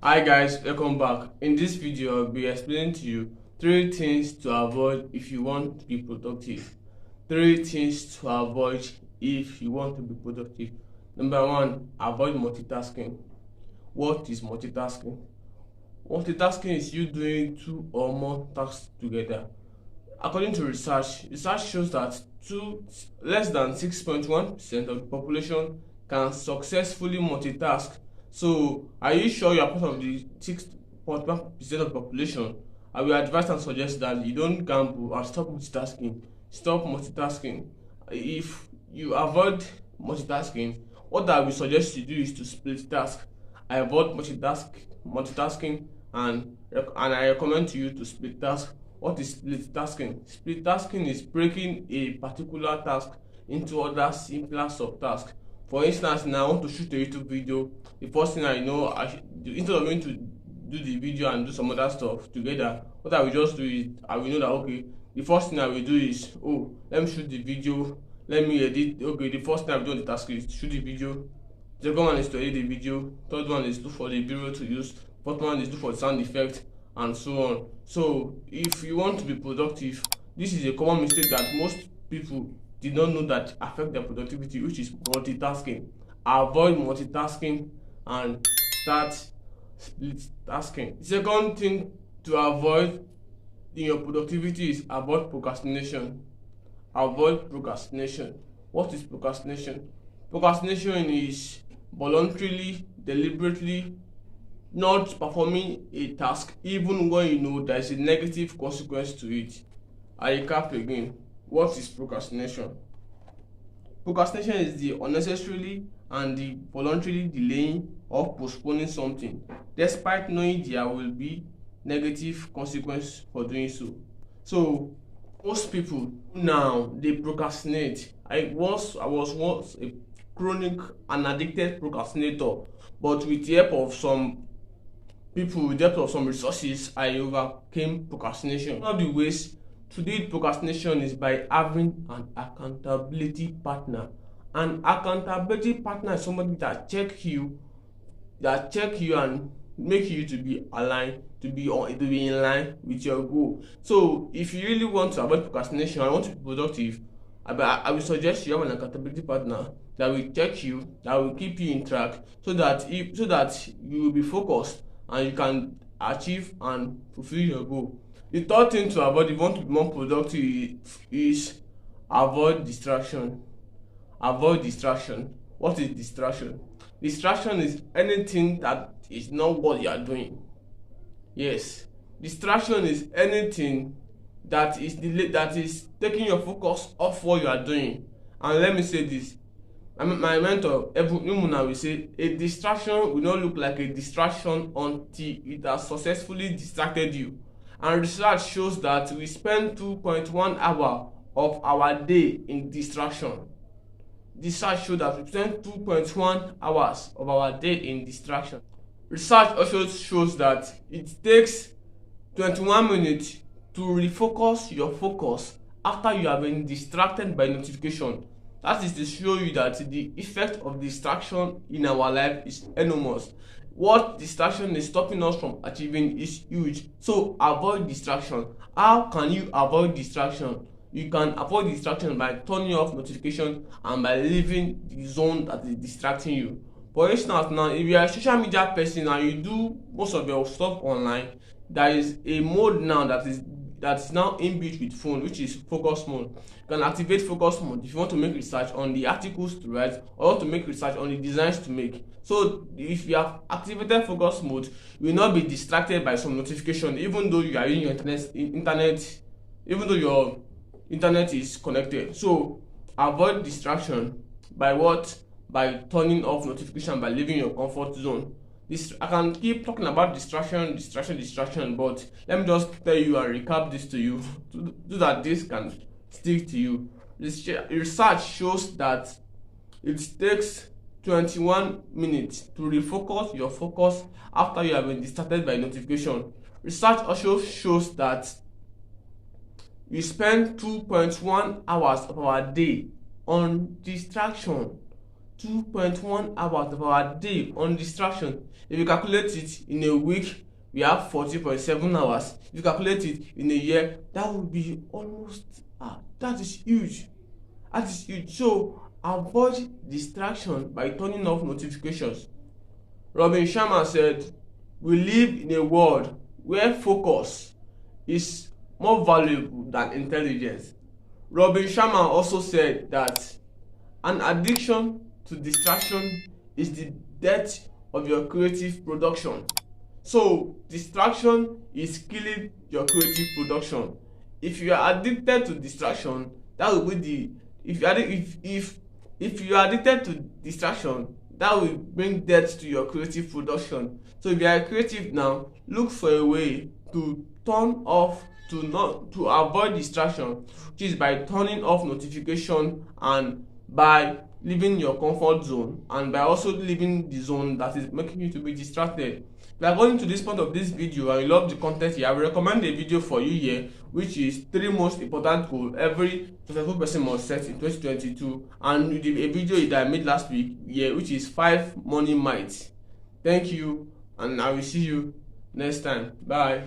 Hi guys, welcome back. In this video, I'll be explaining to you 3 things to avoid if you want to be productive. 3 things to avoid if you want to be productive. Number one, avoid multitasking. What is multitasking? Multitasking is you doing 2 or more tasks together. According to research shows that less than 6.1% of the population can successfully multitask. So, are you sure you are part of the 6.1% of the population? I will advise and suggest that you don't gamble and stop multitasking. Stop multitasking. If you avoid multitasking, what I will suggest you do is to split task. I avoid multitasking, and I recommend to you to split task. What is split tasking? Split tasking is breaking a particular task into other simpler subtasks. For instance, now I want to shoot a YouTube video. The first thing I know, instead of going to do the video and do some other stuff together, what I will just do is I will know that okay, the first thing I will do is let me shoot the video, let me edit. Okay, the first thing I will do on the task is shoot the video. The second one is to edit the video. Third one is look for the video to use. Fourth one is look for sound effect, and so on. So if you want to be productive, this is a common mistake that most people did not know that affect their productivity, which is multitasking. Avoid multitasking and start split tasking. The second thing to avoid in your productivity is avoid procrastination. Avoid procrastination. What is procrastination? Procrastination is voluntarily, deliberately not performing a task even when you know there is a negative consequence to it. I recap again. What is procrastination? Procrastination is the unnecessarily and the voluntarily delaying or postponing something despite knowing there will be negative consequence for doing so. So most people now they procrastinate. I was once a chronic and addicted procrastinator, but with the help of some people, with the help of some resources, I overcame procrastination. One of the ways to deal procrastination is by having an accountability partner. An accountability partner is somebody that check you and make you to be aligned, to be in line with your goal. So if you really want to avoid procrastination and want to be productive, I will suggest you have an accountability partner that will check you, that will keep you in track, so that you will be focused and you can achieve and fulfill your goal. The third thing to avoid if you want to be more productive is avoid distraction. Avoid distraction. What is distraction? Distraction is anything that is not what you are doing. Yes, distraction is anything that is taking your focus off what you are doing. And let me say this, my mentor Ebunimuna will say a distraction will not look like a distraction until it has successfully distracted you. And research shows that we spend 2.1 hours of our day in distraction. Research shows that we spend 2.1 hours of our day in distraction. Research also shows that it takes 21 minutes to refocus your focus after you have been distracted by notification. That is to show you that the effect of distraction in our life is enormous. What distraction is stopping us from achieving is huge. So avoid distraction. How can you avoid distraction? You can avoid distraction by turning off notification and by leaving the zone that is distracting you. For instance, now if you are a social media person and you do most of your stuff online, there is a mode now that is now inbuilt with phone, which is focus mode. You can activate focus mode if you want to make research on the articles to write or want to make research on the designs to make. So if you have activated focus mode, you will not be distracted by some notification even though you are using your internet, even though your internet is connected. So avoid distraction by what? By turning off notification, by leaving your comfort zone. I can keep talking about distraction, but let me just tell you and recap this to you so that this can stick to you. Research shows that it takes 21 minutes to refocus your focus after you have been distracted by notification. Research also shows that we spend 2.1 hours of our day on distraction. 2.1 hours of our day on distraction. If you calculate it in a week, we have 40.7 hours. If you calculate it in a year, that would be almost that is huge. That is huge. So avoid distraction by turning off notifications. Robin Sharma said, "We live in a world where focus is more valuable than intelligence." Robin Sharma also said that an addiction to distraction is the death of your creative production. So distraction is killing your creative production. If you are addicted to distraction, that will be the if you are addicted to distraction, that will bring death to your creative production. So if you are creative now, look for a way to turn off to avoid distraction, which is by turning off notification and by leaving your comfort zone and by also leaving the zone that is making you to be distracted. If you are going to this point of this video and you love the content here, I will recommend a video for you here, which is 3 most important goals every successful person must set in 2022, and a video that I made last week here, which is 5 money myths. Thank you, and I will see you next time. Bye.